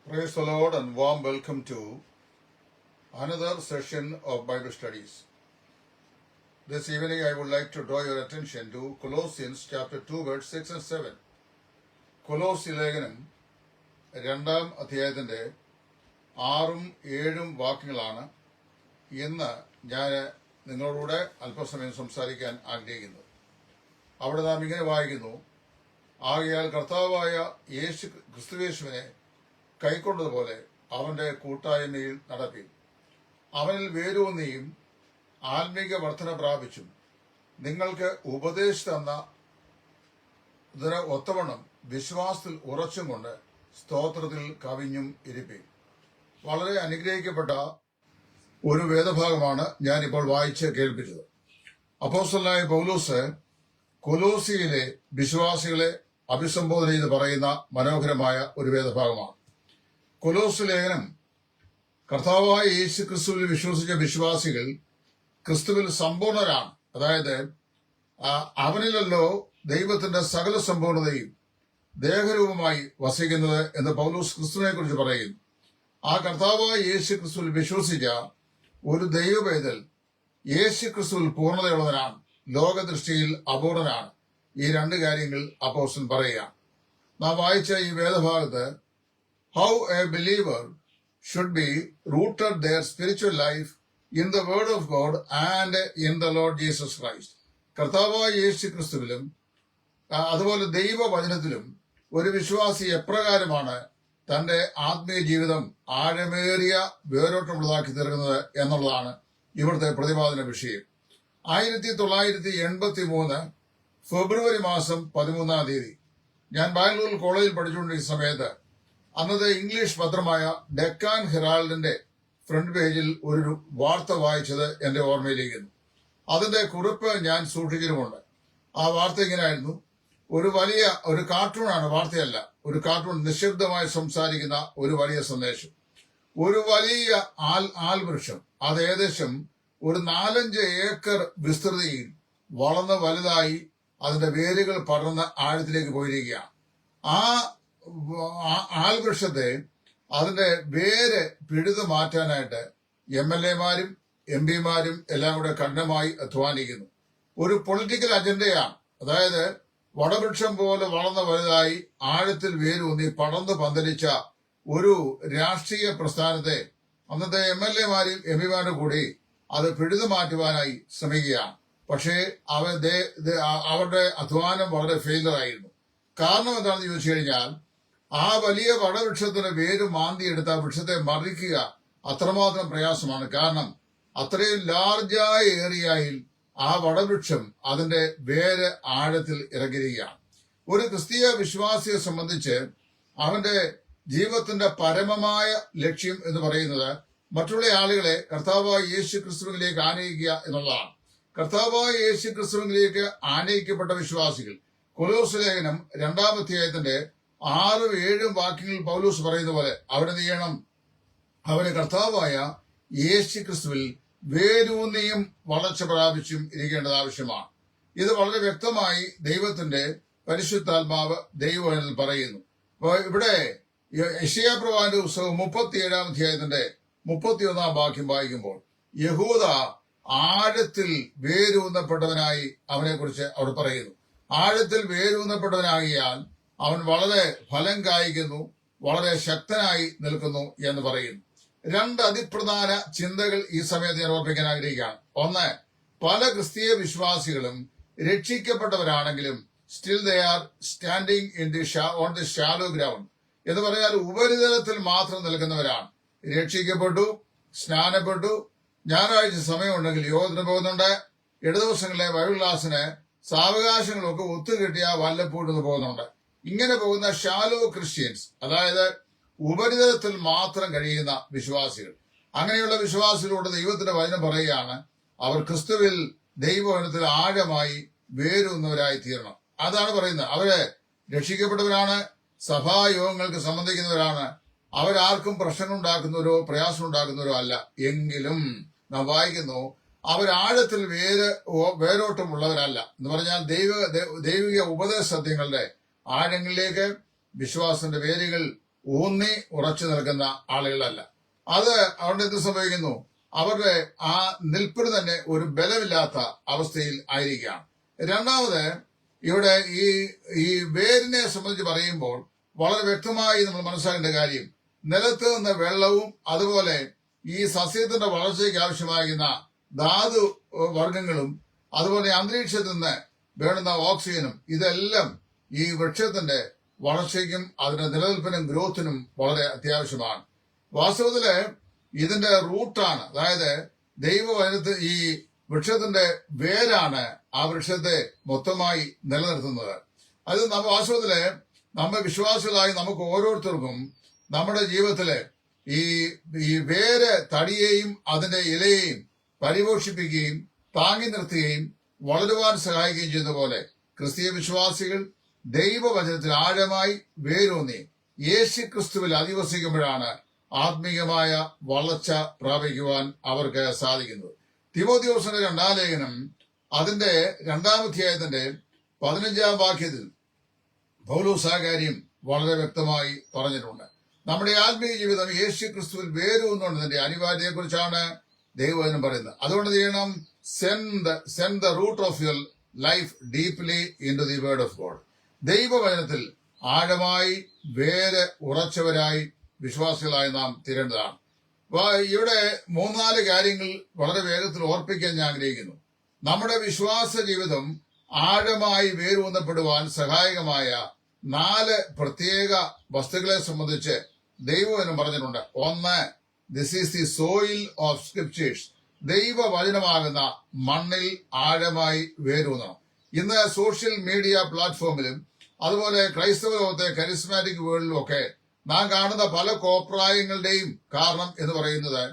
Praise the Lord and warm welcome to another session of Bible studies. This evening I would like to draw your attention to Colossians chapter 2 verse 6 and 7. കൊലോസി ലേഖനം 2-ാം അധ്യായത്തിന്റെ 6-ഉം 7-ഉം വാക്യങ്ങളാണ് ഇന്ന് ഞാൻ നിങ്ങളോട് അല്പസമയം സംസാരിക്കാൻ ആഗ്രഹിക്കുന്നത്. അവിടെ നാം ഇങ്ങനെ വായിക്കുന്നു, ആകയാൽ കർത്താവായ ക്രിസ്തുയേശുവിനെ കൈക്കൊണ്ടതുപോലെ അവന്റെ കൂട്ടായ്മയിൽ നടപ്പീൻ. അവനിൽ വേരൂന്നിയും ആത്മീക വർധന പ്രാപിച്ചും നിങ്ങൾക്ക് ഉപദേശിച്ചു തന്ന ഇതിന് ഒത്തവണ്ണം വിശ്വാസത്തിൽ ഉറച്ചും കൊണ്ട് സ്തോത്രത്തിൽ കവിഞ്ഞും ഇരിപ്പീൻ. വളരെ അനുഗ്രഹിക്കപ്പെട്ട ഒരു വേദഭാഗമാണ് ഞാനിപ്പോൾ വായിച്ച് കേൾപ്പിച്ചത്. അപ്പോസ്തലനായ പൗലോസ് കൊലോസിയിലെ വിശ്വാസികളെ അഭിസംബോധന ചെയ്ത് പറയുന്ന മനോഹരമായ ഒരു വേദഭാഗമാണ്. കൊലോസ് ലേഖനം കർത്താവായ യേശു ക്രിസ്തുവിൽ വിശ്വസിച്ച വിശ്വാസികൾ ക്രിസ്തുവിൽ സമ്പൂർണരാണ്. അതായത് അവനിലല്ലോ ദൈവത്തിന്റെ സകല സമ്പൂർണതയും ദേഹരൂപമായി വസിക്കുന്നത് എന്ന് പൗലോസ് ക്രിസ്തുവിനെ കുറിച്ച് പറയുന്നു. ആ കർത്താവായ യേശു ക്രിസ്തുവിൽ വിശ്വസിച്ച ഒരു ദൈവപൈതൽ യേശു ക്രിസ്തുവിൽ പൂർണ്ണതയുള്ളവനാണ്, ലോകദൃഷ്ടിയിൽ അപൂർണനാണ്. ഈ രണ്ട് കാര്യങ്ങൾ അപ്പോസ്തലൻ പറയുക. നാം വായിച്ച ഈ വേദഭാഗത്ത് how a believer should be rooted their spiritual life in the word of God and in the Lord Jesus Christ. കർത്താവായ യേശു ക്രിസ്തുവിലും അതുപോലെ ദൈവവചനത്തിലും ഒരു വിശ്വാസി എപ്രകാരമാണ് തന്റെ ആത്മീയ ജീവിതം ആഴമേറിയ വേരോട്ടമുള്ളതാക്കി തീർക്കുന്നത് എന്നുള്ളതാണ് ഇവിടുത്തെ പ്രതിപാദന വിഷയം. 1983 ഫെബ്രുവരി മാസം 13-ാം തീയതി ഞാൻ ബാംഗ്ലൂർ കോളേജിൽ പഠിച്ചുകൊണ്ടിരിക്കുന്ന സമയത്ത് അന്നത്തെ ഇംഗ്ലീഷ് പത്രമായ ഡെക്കാൻ ഹെറാൾഡിന്റെ ഫ്രണ്ട് പേജിൽ ഒരു വാർത്ത വായിച്ചത് എന്റെ ഓർമ്മയിലേക്കുന്നു. അതിന്റെ കുറിപ്പ് ഞാൻ സൂക്ഷിച്ചിട്ടുമുണ്ട്. ആ വാർത്ത ഇങ്ങനെയായിരുന്നു. ഒരു കാർട്ടൂണാണ്, വാർത്തയല്ല, ഒരു കാർട്ടൂൺ നിശബ്ദമായി സംസാരിക്കുന്ന ഒരു വലിയ സന്ദേശം. ഒരു വലിയ ആൽവൃക്ഷം, അത് ഏകദേശം ഒരു 4-5 ഏക്കർ വിസ്തൃതിയിൽ വളർന്ന് വലുതായി അതിന്റെ വേരുകൾ പടർന്ന് ആഴത്തിലേക്ക് പോയിരിക്കുകയാണ്. ആ ആൽവൃക്ഷത്തെ അതിന്റെ വേര് പിഴുതു മാറ്റാനായിട്ട് MLA-മാരും MP-മാരും എല്ലാം കൂടെ കഠിനമായി അധ്വാനിക്കുന്നു. ഒരു പൊളിറ്റിക്കൽ അജണ്ടയാണ്. അതായത് വടവൃക്ഷം പോലെ വളർന്ന വലുതായി ആഴത്തിൽ വേരൂന്നി പടർന്ന് പന്തലിച്ച ഒരു രാഷ്ട്രീയ പ്രസ്ഥാനത്തെ അന്നത്തെ MLA-മാരും MP-മാരും കൂടി അത് പിഴുതു മാറ്റുവാനായി ശ്രമിക്കുകയാണ്. പക്ഷേ അവരുടെ അധ്വാനം വളരെ ഫെയിലറായിരുന്നു. കാരണം എന്താണെന്ന് ചോദിച്ചു കഴിഞ്ഞാൽ, ആ വലിയ വടവൃക്ഷത്തിന് വേര് മാന്തിയെടുത്ത ആ വൃക്ഷത്തെ മറിക്കുക അത്രമാത്രം പ്രയാസമാണ്. കാരണം അത്രയും ലാർജായ ഏരിയയിൽ ആ വടവൃക്ഷം അതിന്റെ വേര് ആഴത്തിൽ ഇറങ്ങിയിരിക്കുകയാണ്. ഒരു ക്രിസ്തീയ വിശ്വാസിയെ സംബന്ധിച്ച് അവന്റെ ജീവിതത്തിന്റെ പരമമായ ലക്ഷ്യം എന്ന് പറയുന്നത് മറ്റുള്ള ആളുകളെ കർത്താവായ യേശു ക്രിസ്തുവിലേക്ക് ആനയിക്കുക എന്നുള്ളതാണ്. കർത്താവായ യേശു ക്രിസ്തുവിലേക്ക് ആനയിക്കപ്പെട്ട വിശ്വാസികൾ കൊലോസ് ലേഖനം 2-ാം അധ്യായത്തിന്റെ 6-7 വാക്യങ്ങളിൽ പൗലോസ് പറയുന്ന പോലെ അവരെന്ത് ചെയ്യണം? അവരെ കർത്താവായ യേശു ക്രിസ്തുവിൽ വേരൂന്നിയും വളർച്ച പ്രാപിച്ചും ഇരിക്കേണ്ടത് ആവശ്യമാണ്. ഇത് വളരെ വ്യക്തമായി ദൈവത്തിന്റെ പരിശുദ്ധാത്മാവ് ദൈവവചനത്തിൽ പറയുന്നു. അപ്പോൾ ഇവിടെ യെശയ്യാ പ്രവാചകന്റെ പുസ്തകം 37-ാം അധ്യായത്തിന്റെ 31-ാം വാക്യം വായിക്കുമ്പോൾ യഹൂദ ആഴത്തിൽ വേരൂന്നപ്പെട്ടവനായി അവനെക്കുറിച്ച് അവിടെ പറയുന്നു. ആഴത്തിൽ വേരൂന്നപ്പെട്ടവനാകിയാൽ അവൻ വളരെ ഫലം കായ്ക്കുന്നു, വളരെ ശക്തനായി നിൽക്കുന്നു എന്ന് പറയുന്നു. 2 അതിപ്രധാന ചിന്തകൾ ഈ സമയത്ത് ഞാൻ ഓർപ്പിക്കാൻ ആഗ്രഹിക്കുകയാണ്. ഒന്ന്, പല ക്രിസ്തീയ വിശ്വാസികളും രക്ഷിക്കപ്പെട്ടവരാണെങ്കിലും still they are standing on the shallow ground എന്ന് പറഞ്ഞാൽ ഉപരിതലത്തിൽ മാത്രം നിൽക്കുന്നവരാണ്. രക്ഷിക്കപ്പെട്ടു, സ്നാനപ്പെട്ടു, ഞായറാഴ്ച സമയമുണ്ടെങ്കിൽ യോഗത്തിന് പോകുന്നുണ്ട്, ഇടദിവസങ്ങളിലെ ബൈബിൾ ക്ലാസ്സിന് സാവകാശങ്ങളൊക്കെ ഒത്തുകിട്ടിയ വല്ലപ്പോഴും പോകുന്നുണ്ട്. ഇങ്ങനെ പോകുന്ന ഷാലോ ക്രിസ്ത്യൻസ്, അതായത് ഉപരിതലത്തിൽ മാത്രം കഴിയുന്ന വിശ്വാസികൾ. അങ്ങനെയുള്ള വിശ്വാസികളോട് ദൈവത്തിന്റെ വചനം പറയുകയാണ്, അവർ ക്രിസ്തുവിൽ ദൈവവചനത്തിൽ ആഴമായി വേരൂന്നവരായി തീരണം. അതാണ് പറയുന്നത്. അവര് രക്ഷിക്കപ്പെട്ടവരാണ്, സഭായോഗങ്ങൾക്ക് സംബന്ധിക്കുന്നവരാണ്, അവരാർക്കും പ്രശ്നങ്ങളുണ്ടാക്കുന്നവരോ പ്രയാസമുണ്ടാക്കുന്നവരോ അല്ല. എങ്കിലും നാം വായിക്കുന്നു, അവരാഴത്തിൽ വേരോട്ടമുള്ളവരല്ല എന്ന് പറഞ്ഞാൽ ദൈവിക ഉപദേശ സത്യങ്ങളുടെ ആഴങ്ങളിലേക്ക് വിശ്വാസത്തിന്റെ വേരുകൾ ഊന്നി ഉറച്ചു നിൽക്കുന്ന ആളുകളല്ല. അത് അവിടെ എന്ത് സംഭവിക്കുന്നു? അവരുടെ ആ നിൽപ്പിന് തന്നെ ഒരു ബലമില്ലാത്ത അവസ്ഥയിൽ ആയിരിക്കുകയാണ്. രണ്ടാമത്, ഇവിടെ ഈ വേരിനെ സംബന്ധിച്ച് പറയുമ്പോൾ വളരെ വ്യക്തമായി നമ്മൾ മനസ്സിലാക്കേണ്ട കാര്യം, നിലത്ത് നിന്ന് വെള്ളവും അതുപോലെ ഈ സസ്യത്തിന്റെ വളർച്ചയ്ക്ക് ആവശ്യമാകുന്ന ധാതു വർഗങ്ങളും അതുപോലെ അന്തരീക്ഷത്തിൽ നിന്ന് വേണ്ടുന്ന ഓക്സിജനും ഇതെല്ലാം ഈ വൃക്ഷത്തിന്റെ വളർച്ചയ്ക്കും അതിന്റെ നിലനിൽപ്പിനും ഗ്രോത്തിനും വളരെ അത്യാവശ്യമാണ്. വാസ്തവത്തില് ഇതിന്റെ റൂട്ടാണ്, അതായത് ദൈവവചനത്തിൽ ഈ വൃക്ഷത്തിന്റെ വേരാണ് ആ വൃക്ഷത്തെ മൊത്തമായി നിലനിർത്തുന്നത്. അത് വാസ്തവത്തില് നമ്മെ വിശ്വാസികളായി നമുക്ക് ഓരോരുത്തർക്കും നമ്മുടെ ജീവിതത്തില് ഈ വേര് തടിയെയും അതിന്റെ ഇലയെയും പരിപോഷിപ്പിക്കുകയും താങ്ങി നിർത്തുകയും വളരുവാൻ സഹായിക്കുകയും ചെയ്യുന്ന പോലെ ക്രിസ്തീയ വിശ്വാസികൾ ദൈവവചനത്തിൽ ആഴമായി വേരൂന്നി യേശു ക്രിസ്തുവിൽ അധിവസിക്കുമ്പോഴാണ് ആത്മീയമായ വളർച്ച പ്രാപിക്കുവാൻ അവർക്ക് സാധിക്കുന്നത്. തിമോഥെയോസിന്റെ 2-ാം ലേഖനം അതിന്റെ 2-ാം അധ്യായത്തിന്റെ 15-ാം വാക്യത്തിൽ പൗലോസ് ആ കാര്യം വളരെ വ്യക്തമായി പറഞ്ഞിട്ടുണ്ട്. നമ്മുടെ ആത്മീയ ജീവിതം യേശു ക്രിസ്തുവിൽ വേരൂന്നുന്നതിന്റെ അനിവാര്യതയെക്കുറിച്ചാണ് ദൈവവചനം പറയുന്നത്. അതുകൊണ്ട് ചെയ്യണം, send the root of your life deeply into the word of God. ദൈവവചനത്തിൽ ആഴമായി വേര് ഉറച്ചവരായി വിശ്വാസികളായി നാം തീരേണ്ടതാണ്. ഇവിടെ 3-4 കാര്യങ്ങൾ വളരെ വേഗത്തിൽ ഓർപ്പിക്കാൻ ഞാൻ ആഗ്രഹിക്കുന്നു. നമ്മുടെ വിശ്വാസ ജീവിതം ആഴമായി വേരൂന്നപ്പെടുവാൻ സഹായകമായ 4 പ്രത്യേക വസ്തുക്കളെ സംബന്ധിച്ച് ദൈവവചനം പറഞ്ഞിട്ടുണ്ട്. ഒന്ന്, this is the soil of scriptures. ദൈവവചനമാകുന്ന മണ്ണിൽ ആഴമായി വേരൂന്നണം. ഇന്ന് സോഷ്യൽ മീഡിയ പ്ലാറ്റ്ഫോമിലും അതുപോലെ ക്രൈസ്തവ ലോകത്തെ കരിസ്മാറ്റിക് വേൾഡിലും ഒക്കെ നാം കാണുന്ന പല കോപ്രായങ്ങളുടെയും കാരണം എന്ന് പറയുന്നത്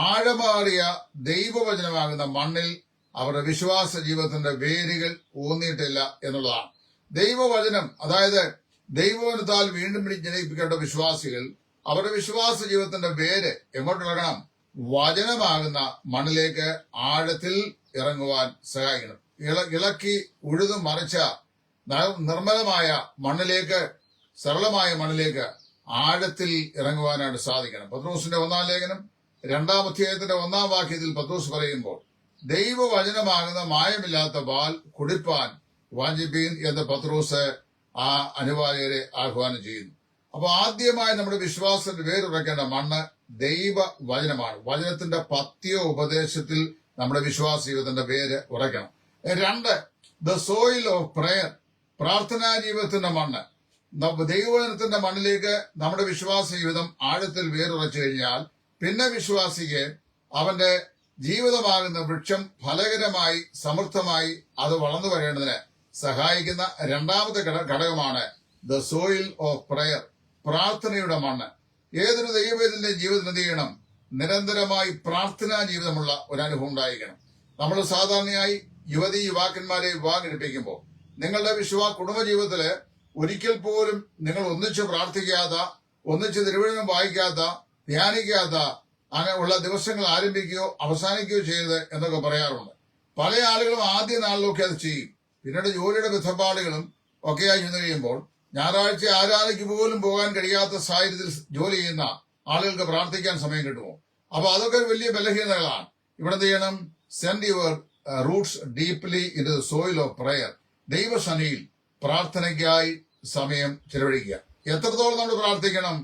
ആഴമാറിയ ദൈവവചനമാകുന്ന മണ്ണിൽ അവരുടെ വിശ്വാസ ജീവിതത്തിന്റെ വേരുകൾ ഊന്നിയിട്ടില്ല എന്നുള്ളതാണ്. ദൈവവചനം, അതായത് ദൈവവചനത്താൽ വീണ്ടും ജനിപ്പിക്കേണ്ട വിശ്വാസികൾ അവരുടെ വിശ്വാസ ജീവിതത്തിന്റെ വേര് എങ്ങോട്ടിറങ്ങണം? വചനമാകുന്ന മണ്ണിലേക്ക് ആഴത്തിൽ ഇറങ്ങുവാൻ സഹായിക്കണം. ഇളക്കി ഉഴുതു മറിച്ച നിർമ്മലമായ മണ്ണിലേക്ക്, സരളമായ മണ്ണിലേക്ക് ആഴത്തിൽ ഇറങ്ങുവാനായിട്ട് സാധിക്കണം. പത്രോസിന്റെ 1-ാം ലേഖനം 2-ാം അധ്യായത്തിന്റെ 1-ാം വാക്യത്തിൽ പത്രോസ് പറയുമ്പോൾ ദൈവവചനമാകുന്ന മായമില്ലാത്ത പാൽ കുടിപ്പാൻ വാഞ്ചിപ്പീൻ എന്ന് പത്രോസ് ആ അനുവാചകരെ ആഹ്വാനം ചെയ്യുന്നു. അപ്പൊ ആദ്യമായി നമ്മുടെ വിശ്വാസത്തിന്റെ വേരുറക്കേണ്ട മണ്ണ് ദൈവവചനമാണ്. വചനത്തിന്റെ പത്യ ഉപദേശത്തിൽ നമ്മുടെ വിശ്വാസ ജീവിതത്തിന്റെ വേര് ഉറക്കണം. 2, ദ സോയിൽ ഓഫ് പ്രയർ. പ്രാർത്ഥനാ ജീവിതത്തിന്റെ മണ്ണ്. ദൈവവചനത്തിന്റെ മണ്ണിലേക്ക് നമ്മുടെ വിശ്വാസ ജീവിതം ആഴത്തിൽ വേരുറച്ചു കഴിഞ്ഞാൽ പിന്നെ വിശ്വാസിക്ക് അവന്റെ ജീവിതമാകുന്ന വൃക്ഷം ഫലകരമായി സമൃദ്ധമായി അത് വളർന്നു വരേണ്ടതിന് സഹായിക്കുന്ന 2-ാമത്തെ ഘടകമാണ് ദ സോയിൽ ഓഫ് പ്രയർ, പ്രാർത്ഥനയുടെ മണ്ണ്. ഏതൊരു ദൈവവേദന്റെ ജീവിതം എന്ത് ചെയ്യണം? നിരന്തരമായി പ്രാർത്ഥനാ ജീവിതമുള്ള ഒരു അനുഭവം ഉണ്ടായിരിക്കണം. നമ്മൾ സാധാരണയായി യുവാക്കന്മാരെ വിവാഹം കഴിപ്പിക്കുമ്പോൾ നിങ്ങളുടെ കുടുംബജീവിതത്തില് ഒരിക്കൽ പോലും നിങ്ങൾ ഒന്നിച്ച് പ്രാർത്ഥിക്കാത്ത, ഒന്നിച്ച് തിരുവചനം വായിക്കാത്ത, ധ്യാനിക്കാത്ത അങ്ങനെ ഉള്ള ദിവസങ്ങൾ ആരംഭിക്കുകയോ അവസാനിക്കുകയോ ചെയ്യരുത് എന്നൊക്കെ പറയാറുണ്ട്. പല ആളുകളും ആദ്യ നാളിലൊക്കെ അത് ചെയ്യും. പിന്നീട് ജോലിയുടെ ബന്ധപ്പാടുകളും ഒക്കെയായി ചെന്ന് കഴിയുമ്പോൾ ഞായറാഴ്ച ആരാധനയ്ക്ക് പോലും പോകാൻ കഴിയാത്ത സാഹചര്യത്തിൽ ജോലി ചെയ്യുന്ന ആളുകൾക്ക് പ്രാർത്ഥിക്കാൻ സമയം കിട്ടുമോ? അപ്പൊ അതൊക്കെ വലിയ ബലഹീനതകളാണ്. ഇവിടെ എന്ത് ചെയ്യണം? Send your roots deeply in the soil of prayer. ദൈവസന്നിധിയിൽ പ്രാർത്ഥനയ്ക്കായി സമയം ചെലവഴിക്കുക. എത്രത്തോളം നമ്മൾ പ്രാർത്ഥിക്കണം?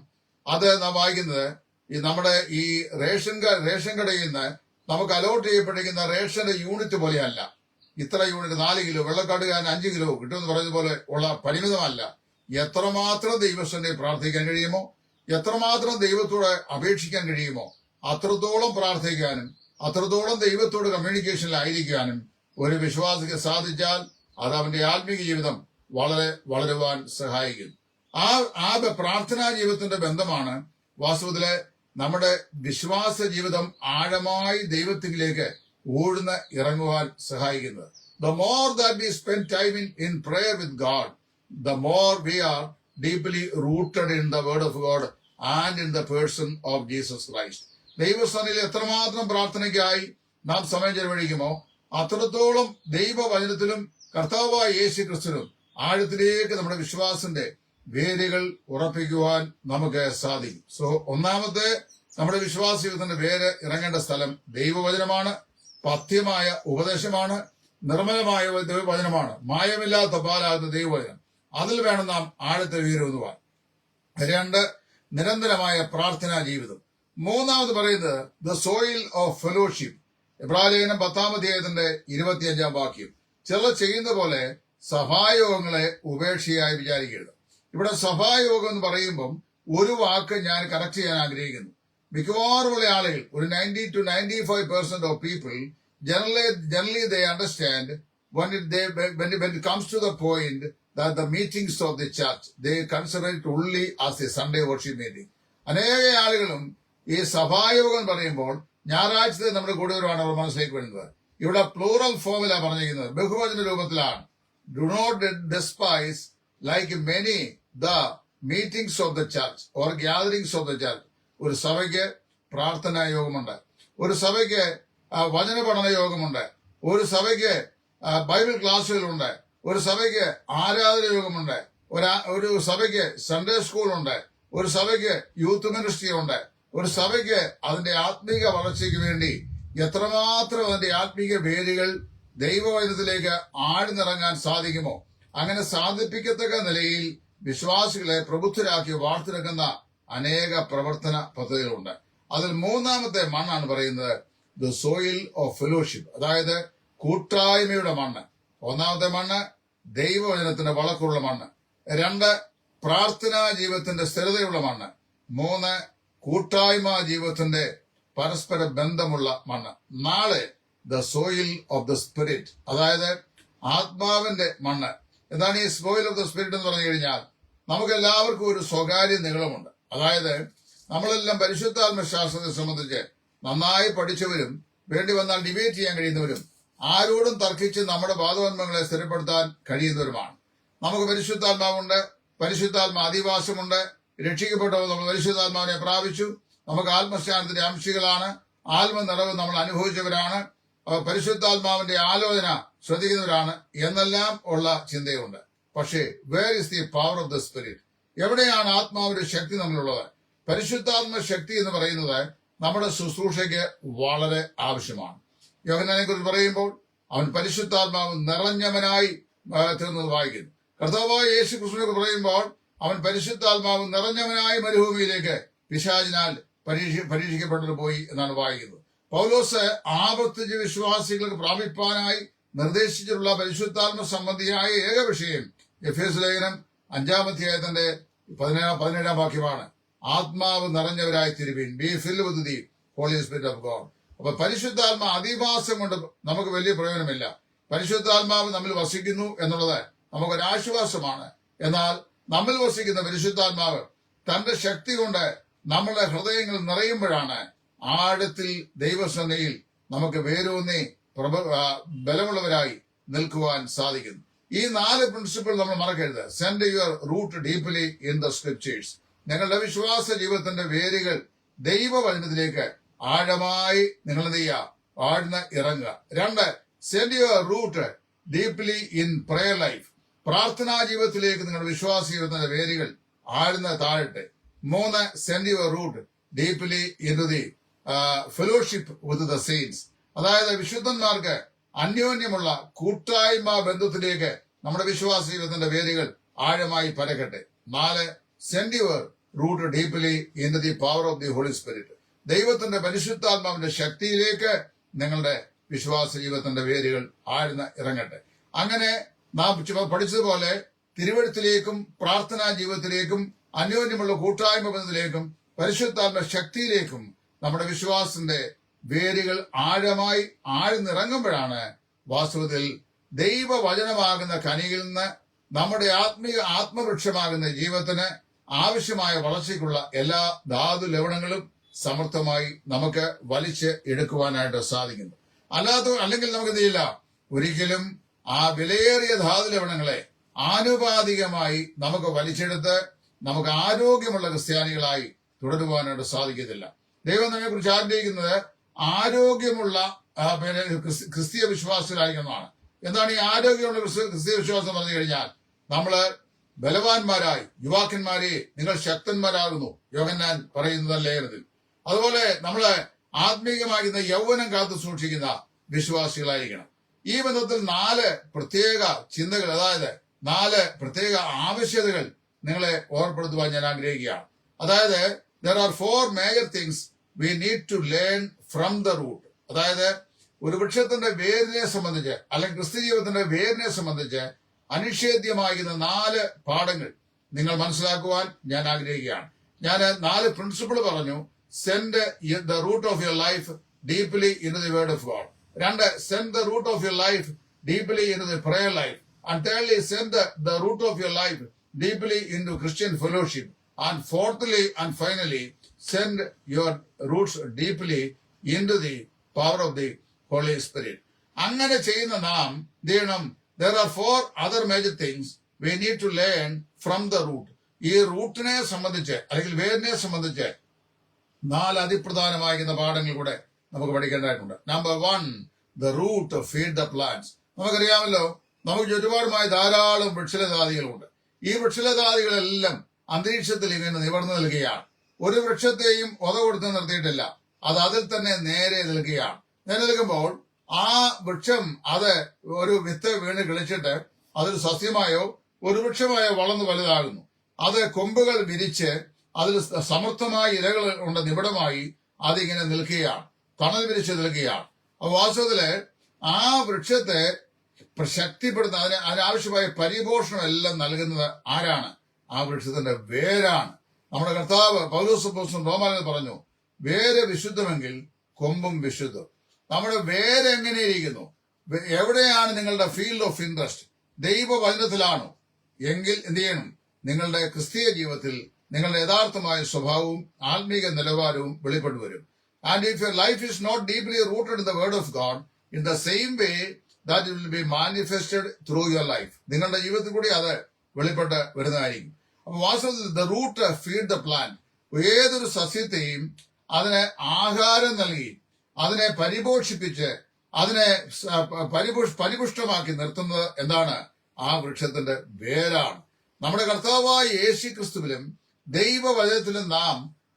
അത് നാം വായിക്കുന്നത് നമ്മുടെ ഈ റേഷൻ കടയിൽ നിന്ന് നമുക്ക് അലോട്ട് ചെയ്യപ്പെട്ടിരിക്കുന്ന റേഷന്റെ യൂണിറ്റ് പോലെയല്ല. ഇത്ര യൂണിറ്റ് 4 കിലോ, വെള്ളക്കാട്ടുകാരൻ 5 കിലോ കിട്ടുമെന്ന് പറയുന്നത് പോലെ ഉള്ള പരിമിതമല്ല. എത്രമാത്രം ദൈവസന്നിധിയിൽ പ്രാർത്ഥിക്കാൻ കഴിയുമോ, എത്രമാത്രം ദൈവത്തോട് അപേക്ഷിക്കാൻ കഴിയുമോ അത്രത്തോളം പ്രാർത്ഥിക്കാനും അത്രത്തോളം ദൈവത്തോട് കമ്മ്യൂണിക്കേഷനിലായിരിക്കാനും ഒരു വിശ്വാസിക്ക് സാധിച്ചാൽ അത് അവന്റെ ആത്മീയ ജീവിതം വളരുവാൻ സഹായിക്കുന്നു. ആ പ്രാർത്ഥനാ ജീവിതത്തിന്റെ ബന്ധമാണ് വാസ്തവത്തില് നമ്മുടെ വിശ്വാസ ജീവിതം ആഴമായി ദൈവത്തിലേക്ക് ഊഴ്ന്ന് ഇറങ്ങുവാൻ സഹായിക്കുന്നത്. The more that we spend time in prayer with God, the more we are deeply rooted in the word of God and in the person of Jesus Christ. ദൈവസന്നിധിയിൽ എത്രമാത്രം പ്രാർത്ഥനയ്ക്കായി നാം സമയം ചെലവഴിക്കുമോ അത്രത്തോളം ദൈവവചനത്തിലും കർത്താവായ യേശു ക്രിസ്തുവിനും ആഴത്തിലേക്ക് നമ്മുടെ വിശ്വാസത്തിന്റെ വേരുകൾ ഉറപ്പിക്കുവാൻ നമുക്ക് സാധിക്കും. സോ ഒന്നാമത്തെ നമ്മുടെ വിശ്വാസ ജീവിതത്തിന്റെ വേര് ഇറങ്ങേണ്ട സ്ഥലം ദൈവവചനമാണ്, പഥ്യമായ ഉപദേശമാണ്, നിർമ്മലമായ ദൈവവചനമാണ്, മായമില്ലാത്ത പാലാകുന്ന ദൈവവചനം. അതിൽ വേണം നാം ആഴത്തെ വേരൂന്നുവാൻ. രണ്ട്, നിരന്തരമായ പ്രാർത്ഥനാ ജീവിതം. മൂന്നാമത് പറയുന്നത് ദ സോയിൽ ഓഫ് ഫെലോഷിപ്പ്. എബ്രായലേഖനം 10-ാം അധ്യായത്തിന്റെ 25-ാം വാക്യം. ചിലർ ചെയ്യുന്ന പോലെ സഭായോഗങ്ങളെ ഉപേക്ഷയായി വിചാരിക്കരുത്. ഇവിടെ സഭായോഗം എന്ന് പറയുമ്പം ഒരു വാക്ക് ഞാൻ കറക്റ്റ് ചെയ്യാൻ ആഗ്രഹിക്കുന്നു. മിക്കവാറുമുള്ള ആളുകൾ, ഒരു 90 to 95% of people generally they understand when it comes to the point that the meetings of the church, they consider it only as a Sunday worship meeting. അനേക ആളുകളും ഈ സഭായോഗം പറയുമ്പോൾ ഞായറാഴ്ചത്തെ നമ്മുടെ കൂടുതലാണ് അവർ മനസ്സിലേക്ക് വരുന്നത്. ഇവിടെ പ്ലൂറൽ ഫോമിലാണ് പറഞ്ഞിരിക്കുന്നത്, ബഹുവചന രൂപത്തിലാണ്. Do not despise like many the meetings of the church or gatherings of the church. ഒരു സഭയ്ക്ക് പ്രാർത്ഥനാ യോഗമുണ്ട്, ഒരു സഭയ്ക്ക് വചന പഠന യോഗമുണ്ട്, ഒരു സഭയ്ക്ക് ബൈബിൾ ക്ലാസ്സുകളുണ്ട്, ഒരു സഭയ്ക്ക് ആരാധന യോഗമുണ്ട്, ഒരു സഭയ്ക്ക് സൺഡേ സ്കൂളുണ്ട്, ഒരു സഭയ്ക്ക് യൂത്ത് മിനിസ്ട്രി ഉണ്ട്. ഒരു സഭയ്ക്ക് അതിന്റെ ആത്മീക വളർച്ചയ്ക്ക് വേണ്ടി എത്രമാത്രം അതിന്റെ ആത്മീക വേരുകൾ ദൈവവചനത്തിലേക്ക് ആഴ്ന്നിറങ്ങാൻ സാധിക്കുമോ അങ്ങനെ സാധിപ്പിക്കത്തക്ക നിലയിൽ വിശ്വാസികളെ പ്രബുദ്ധരാക്കി വാർത്തെടുക്കുന്ന അനേക പ്രവർത്തന പദ്ധതികളുണ്ട്. അതിൽ മൂന്നാമത്തെ മണ്ണാണ് പറയുന്നത് ദ സോയിൽ ഓഫ് ഫെലോഷിപ്പ്, അതായത് കൂട്ടായ്മയുടെ മണ്ണ്. ഒന്നാമത്തെ മണ്ണ് ദൈവവചനത്തിന്റെ വളക്കുള്ള മണ്ണ്. രണ്ട്, പ്രാർത്ഥനാ ജീവിതത്തിന്റെ സ്ഥിരതയുള്ള മണ്ണ്. മൂന്ന്, കൂട്ടായ്മ ജീവിതത്തിന്റെ പരസ്പര ബന്ധമുള്ള മണ്ണ്. നാല്, the soil of the spirit, അതായത് ആത്മാവിന്റെ മണ്ണ്. എന്താണ് ഈ സോയിൽ ഓഫ് ദ സ്പിരിറ്റ് എന്ന് പറഞ്ഞു കഴിഞ്ഞാൽ, നമുക്ക് എല്ലാവർക്കും ഒരു സ്വകാര്യ നീളമുണ്ട്. അതായത് നമ്മളെല്ലാം പരിശുദ്ധാത്മ ശാസ്ത്രത്തെ സംബന്ധിച്ച് നന്നായി പഠിച്ചവരും വേണ്ടി വന്നാൽ ഡിബേറ്റ് ചെയ്യാൻ കഴിയുന്നവരും ആരോടും തർക്കിച്ച് നമ്മുടെ വാദോന്മങ്ങളെ സ്ഥിരപ്പെടുത്താൻ കഴിയുന്നവരുമാണ്. നമുക്ക് പരിശുദ്ധാത്മാവുണ്ട്, പരിശുദ്ധാത്മ അധിവാസമുണ്ട്, രക്ഷിക്കപ്പെട്ടവർ നമ്മൾ പരിശുദ്ധാത്മാവിനെ പ്രാപിച്ചു, നമുക്ക് ആത്മസ്നാനത്തിന്റെ അംശികളാണ്, ആത്മനിറവ് നമ്മൾ അനുഭവിച്ചവരാണ്, പരിശുദ്ധാത്മാവിന്റെ ആലോചന ശ്രദ്ധിക്കുന്നവരാണ് എന്നെല്ലാം ഉള്ള ചിന്തയുണ്ട്. പക്ഷേ where is the power of the spirit? എവിടെയാണ് ആത്മാവിന്റെ ശക്തി നമ്മളുള്ളത്? പരിശുദ്ധാത്മ ശക്തി എന്ന് പറയുന്നത് നമ്മുടെ ശുശ്രൂഷയ്ക്ക് വളരെ ആവശ്യമാണ്. യോഹന്നാനെ കുറിച്ച് പറയുമ്പോൾ അവൻ പരിശുദ്ധാത്മാവ് നിറഞ്ഞവനായി തീർന്നത് വായിക്കുന്നു. കർത്താവായ യേശു ക്രിസ്തുവിനെ പറയുമ്പോൾ അവൻ പരിശുദ്ധാത്മാവ് നിറഞ്ഞവനായി മരുഭൂമിയിലേക്ക് പിശാചിനാൽ പരീക്ഷിക്കപ്പെട്ടു പോയി എന്നാണ് വായിക്കുന്നത്. പൗലോസ് ആവർത്തിച്ച് വിശ്വാസികൾക്ക് പ്രാപിപ്പാനായി നിർദ്ദേശിച്ചിട്ടുള്ള പരിശുദ്ധാത്മ സംബന്ധിയായ ഏക വിഷയം എഫേസ് ലേഖനം 5-ാം അധ്യായത്തിന്റെ 17-ാം വാക്യമാണ്. ആത്മാവ് നിറഞ്ഞവരായി തിരുവീൻ, be filled with the holy spirit of God. അപ്പൊ പരിശുദ്ധാത്മ അധിവാസം കൊണ്ട് നമുക്ക് വലിയ പ്രയോജനമില്ല. പരിശുദ്ധാത്മാവ് നമ്മിൽ വസിക്കുന്നു എന്നുള്ളത് നമുക്കൊരാശ്വാസമാണ്. എന്നാൽ നമ്മിൽ വസിക്കുന്ന പരിശുദ്ധാത്മാവ് തന്റെ ശക്തി കൊണ്ട് നമ്മുടെ ഹൃദയങ്ങൾ നിറയുമ്പോഴാണ് ആഴത്തിൽ ദൈവസന്നയിൽ നമുക്ക് വേരൂന്നി ബലമുള്ളവരായി നിൽക്കുവാൻ സാധിക്കുന്നു. ഈ 4 പ്രിൻസിപ്പിൾ നമ്മൾ മറക്കരുത്. Send your root deeply in the scriptures. നിങ്ങളുടെ വിശ്വാസ ജീവിതത്തിന്റെ വേരുകൾ ദൈവവചനത്തിലേക്ക് ആഴമായി നിങ്ങൾ എന്ത് ചെയ്യുക? ആഴ്ന്ന് ഇറങ്ങുക. 2, send your root deeply in prayer life. പ്രാർത്ഥനാ ജീവിതത്തിലേക്ക് നിങ്ങളുടെ വിശ്വാസ ജീവിതത്തിന്റെ വേരുകൾ ആഴ്ന്ന് താഴട്ടെ. 3, send your root deeply in the fellowship with the saints. അതായത് വിശുദ്ധന്മാർക്ക് അന്യോന്യമുള്ള കൂട്ടായ്മ ബന്ധത്തിലേക്ക് നമ്മുടെ വിശ്വാസ ജീവിതത്തിന്റെ വേരുകൾ ആഴമായി പരക്കട്ടെ. 4, send your root deeply in the power of the holy spirit. ദൈവത്തിന്റെ പരിശുദ്ധാത്മാവിന്റെ ശക്തിയിലേക്ക് നിങ്ങളുടെ വിശ്വാസ ജീവിതത്തിന്റെ വേരുകൾ ആഴ്ന്ന് ഇറങ്ങട്ടെ. അങ്ങനെ നാം പഠിച്ചതുപോലെ തിരുവഴുത്തിലേക്കും പ്രാർത്ഥനാ ജീവിതത്തിലേക്കും അന്യോന്യമുള്ള കൂട്ടായ്മ ബന്ധത്തിലേക്കും പരിശുദ്ധാത്മ ശക്തിയിലേക്കും നമ്മുടെ വിശ്വാസത്തിന്റെ വേരുകൾ ആഴമായി ആഴ്ന്നിറങ്ങുമ്പോഴാണ് വാസ്തവത്തിൽ ദൈവവചനമാകുന്ന കനിയിൽ നിന്ന് നമ്മുടെ ആത്മവൃക്ഷമാകുന്ന ജീവിതത്തിന് ആവശ്യമായ വളർച്ചയ്ക്കുള്ള എല്ലാ ധാതു ലവണങ്ങളും സമർത്ഥമായി നമുക്ക് വലിച്ച് എടുക്കുവാനായിട്ട് സാധിക്കുന്നു. അല്ലെങ്കിൽ നമുക്ക് എന്ത് ചെയ്യില്ല, ഒരിക്കലും ആ വിലയേറിയ ധാതു ലവണങ്ങളെ ആനുപാതികമായി നമുക്ക് വലിച്ചെടുത്ത് നമുക്ക് ആരോഗ്യമുള്ള ക്രിസ്ത്യാനികളായി തുടരുവാനായിട്ട് സാധിക്കത്തില്ല. ദൈവം നമ്മെ കുറിച്ച് ആഗ്രഹിക്കുന്നത് ആരോഗ്യമുള്ള ക്രിസ്തീയ വിശ്വാസികളായിരിക്കുന്നതാണ്. എന്താണ് ഈ ആരോഗ്യമുള്ള ക്രിസ്തീയ വിശ്വാസം പറഞ്ഞു കഴിഞ്ഞാൽ, നമ്മള് ബലവാന്മാരായി, യുവാക്കന്മാരെ നിങ്ങൾ ശക്തന്മാരാകുന്നു, യോഹന്നാൻ പറയുന്നത് ലേഖനത്തിൽ. അതുപോലെ നമ്മള് ആത്മീകമാകുന്ന യൗവനം കാത്തു സൂക്ഷിക്കുന്ന വിശ്വാസികളായിരിക്കണം. ഈ ബന്ധത്തിൽ 4 പ്രത്യേക ചിന്തകൾ, അതായത് 4 പ്രത്യേക ആവശ്യകതകൾ നിങ്ങളെ ഓർപ്പെടുത്തുവാൻ ഞാൻ ആഗ്രഹിക്കുകയാണ്. അതായത് there are 4 major things we need to learn from the root. അതായത് ഒരു വൃക്ഷത്തിന്റെ വേരിനെ സംബന്ധിച്ച്, അല്ലെങ്കിൽ ക്രിസ്ത്യ ജീവിതത്തിന്റെ വേരിനെ സംബന്ധിച്ച് അനിഷേധ്യമാകുന്ന 4 പാഠങ്ങൾ നിങ്ങൾ മനസ്സിലാക്കുവാൻ ഞാൻ ആഗ്രഹിക്കുകയാണ്. ഞാൻ 4 പ്രിൻസിപ്പിൾ പറഞ്ഞു. Send the root of your life deeply in the word of God. 2, send the root of your life deeply in the prayer life. And thirdly, send the root of your life deeply into Christian fellowship. And fourthly and finally, send your roots deeply into the power of the Holy Spirit. അങ്ങനെ ചെയ്യുന്ന നാം ചെയ്യണം. There are 4 other major things we need to learn from the root. ഈ റൂട്ടിനെ സംബന്ധിച്ച്, അല്ലെങ്കിൽ വേരിനെ സംബന്ധിച്ച് 4 അതിപ്രധാനമാകുന്ന പാഠങ്ങൾ കൂടെ നമുക്ക് പഠിക്കേണ്ടതായിട്ടുണ്ട്. Number 1, the root feed the plants. നമുക്കറിയാമല്ലോ, നമുക്ക് ചുറ്റുപാടുമായി ധാരാളം വൃക്ഷലതാദികളുണ്ട്. ഈ വൃക്ഷലതാദികളെല്ലാം അന്തരീക്ഷത്തിൽ ഇങ്ങനെ നിവർന്നു നിൽക്കുകയാണ്. ഒരു വൃക്ഷത്തെയും കൊടുത്ത് നിർത്തിയിട്ടില്ല, അത് അതിൽ തന്നെ നേരെ നിൽക്കുകയാണ്. നേരെ നിൽക്കുമ്പോൾ ആ വൃക്ഷം അത് ഒരു വിത്ത് വീണ് കിളിച്ചിട്ട് അതൊരു സസ്യമായോ ഒരു വൃക്ഷമായോ വളർന്ന് വലുതാകുന്നു. അത് കൊമ്പുകൾ വിരിച്ച് അതിൽ സമർത്ഥമായ ഇലകൾ കൊണ്ട് നിബിഡമായി അതിങ്ങനെ നിൽക്കുകയാണ്, തണൽ വിരിച്ച് നിൽക്കുകയാണ്. അപ്പൊ വാസ്തവത്തില് ആ വൃക്ഷത്തെ ശക്തിപ്പെടുന്ന, അതിനാവശ്യമായ പരിപോഷണം എല്ലാം നൽകുന്നത് ആരാണ്? ആ വൃക്ഷത്തിന്റെ വേരാണ്. നമ്മുടെ കർത്താവ് പൗലോസ് അപ്പോസ്തലൻ റോമാലേഖനത്തിൽ പറഞ്ഞു, വേര് വിശുദ്ധമെങ്കിൽ കൊമ്പും വിശുദ്ധം. നമ്മുടെ വേര് എങ്ങനെയിരിക്കുന്നു? എവിടെയാണ് നിങ്ങളുടെ ഫീൽഡ് ഓഫ് ഇൻട്രസ്റ്റ്? ദൈവവചനത്തിലാണോ? എങ്കിൽ എന്ത് ചെയ്യണം? നിങ്ങളുടെ ക്രിസ്തീയ ജീവിതത്തിൽ നിങ്ങളുടെ യഥാർത്ഥമായ സ്വഭാവവും ആത്മീക നിലവാരവും വെളിപ്പെട്ടു വരും. And if your life is not deeply rooted in the word of God, in the same way that will be manifested through your life. നിങ്ങളുടെ ജീവിതത്തിൽ കൂടി അത് വെളിപ്പെട്ട് വരുന്നതായിരിക്കും. അപ്പൊ വാസ്തവത്തിൽ the root feed the plant. ഏതൊരു സസ്യത്തെയും അതിനെ ആഹാരം നൽകി, അതിനെ പരിപോഷിപ്പിച്ച്, അതിനെ പരിപുഷ്ടമാക്കി നിർത്തുന്നത് എന്താണ്? ആ വൃക്ഷത്തിന്റെ വേരാണ്. നമ്മുടെ കർത്താവായ യേശു ക്രിസ്തുവിലും ദൈവവചനത്തിലും നാം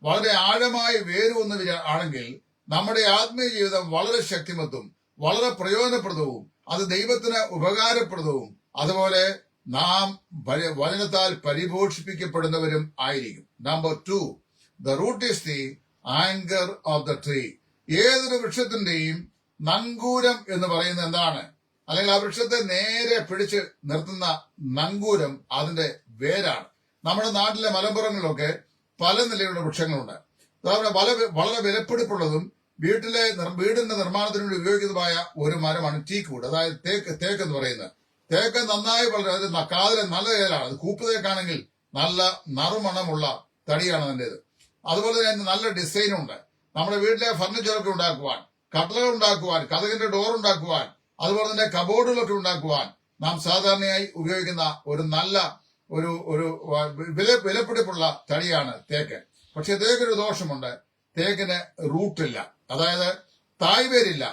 വളരെ ആഴമായി വേരൂന്നുക ആണെങ്കിൽ നമ്മുടെ ആത്മീയ ജീവിതം വളരെ ശക്തിമത്തും വളരെ പ്രയോജനപ്രദവും അത് ദൈവത്തിന് ഉപകാരപ്രദവും അതുപോലെ നാം വചനത്താൽ പരിപോഷിപ്പിക്കപ്പെടുന്നവരും ആയിരിക്കും. Number 2, the root is the anchor of the tree. ഏതൊരു വൃക്ഷത്തിന്റെയും നങ്കൂരം എന്ന് പറയുന്നത് എന്താണ്? അല്ലെങ്കിൽ ആ വൃക്ഷത്തെ നേരെ പിടിച്ച് നിർത്തുന്ന നങ്കൂരം അതിന്റെ വേരാണ്. നമ്മുടെ നാട്ടിലെ മലമ്പുറങ്ങളിലൊക്കെ പല നിലയിലുള്ള വൃക്ഷങ്ങളുണ്ട്. വളരെ വിലപിടിപ്പുള്ളതും വീടിന്റെ നിർമ്മാണത്തിന് വേണ്ടി ഉപയോഗിക്കുന്നതുമായ ഒരു മരമാണ് ടീക്ക്, അതായത് തേക്ക് എന്ന് പറയുന്നത്. തേക്ക് നന്നായി വളരെ കാതിലെ നല്ല തേലാണ്. അത് കൂപ്പ് തേക്കാണെങ്കിൽ നല്ല നറുമണമുള്ള തടിയാണ് അതിൻ്റെത്. അതുപോലെ തന്നെ നല്ല ഡിസൈനുണ്ട്. നമ്മുടെ വീട്ടിലെ ഫർണിച്ചറൊക്കെ ഉണ്ടാക്കുവാൻ, കട്ടലുകൾ ഉണ്ടാക്കുവാൻ, കതകിന്റെ ഡോർ ഉണ്ടാക്കുവാൻ, അതുപോലെ തന്നെ കബോർഡുകളൊക്കെ ഉണ്ടാക്കുവാൻ നാം സാധാരണയായി ഉപയോഗിക്കുന്ന ഒരു നല്ല ഒരു വിലപിടിപ്പുള്ള തടിയാണ് തേക്ക്. പക്ഷെ തേക്കൊരു ദോഷമുണ്ട്. തേക്കിന് റൂട്ടില്ല, അതായത് തായ്വേരില്ല.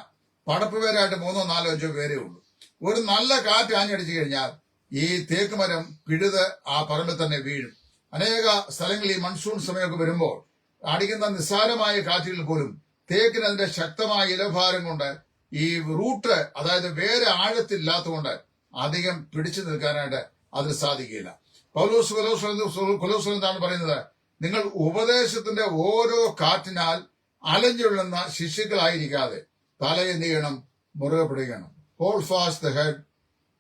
പടപ്പ് പേരായിട്ട് 3, 4, 5 പേരേ ഉള്ളൂ. ഒരു നല്ല കാറ്റ് ആഞ്ഞടിച്ചു കഴിഞ്ഞാൽ ഈ തേക്ക് മരം പിഴുത് ആ പറമ്പിൽ തന്നെ വീഴും. അനേക സ്ഥലങ്ങളിൽ ഈ മൺസൂൺ സമയമൊക്കെ വരുമ്പോൾ അടിക്കുന്ന നിസ്സാരമായ കാറ്റുകൾ പോലും തേക്കിന് അതിന്റെ ശക്തമായ ഇലഭാരം കൊണ്ട് ഈ റൂട്ട്, അതായത് വേറെ ആഴത്തില്ലാത്തതുകൊണ്ട് അധികം പിടിച്ചു നിൽക്കാനായിട്ട് അതിന് സാധിക്കില്ല. പൗലോസ് എന്താണ് പറയുന്നത്? നിങ്ങൾ ഉപദേശത്തിന്റെ ഓരോ കാറ്റിനാൽ അലഞ്ഞുള്ളുന്ന ശിശുക്കളായിരിക്കാതെ തല എന്ത് ചെയ്യണം? മുറുകെ പിടിക്കണം. Hold fast the head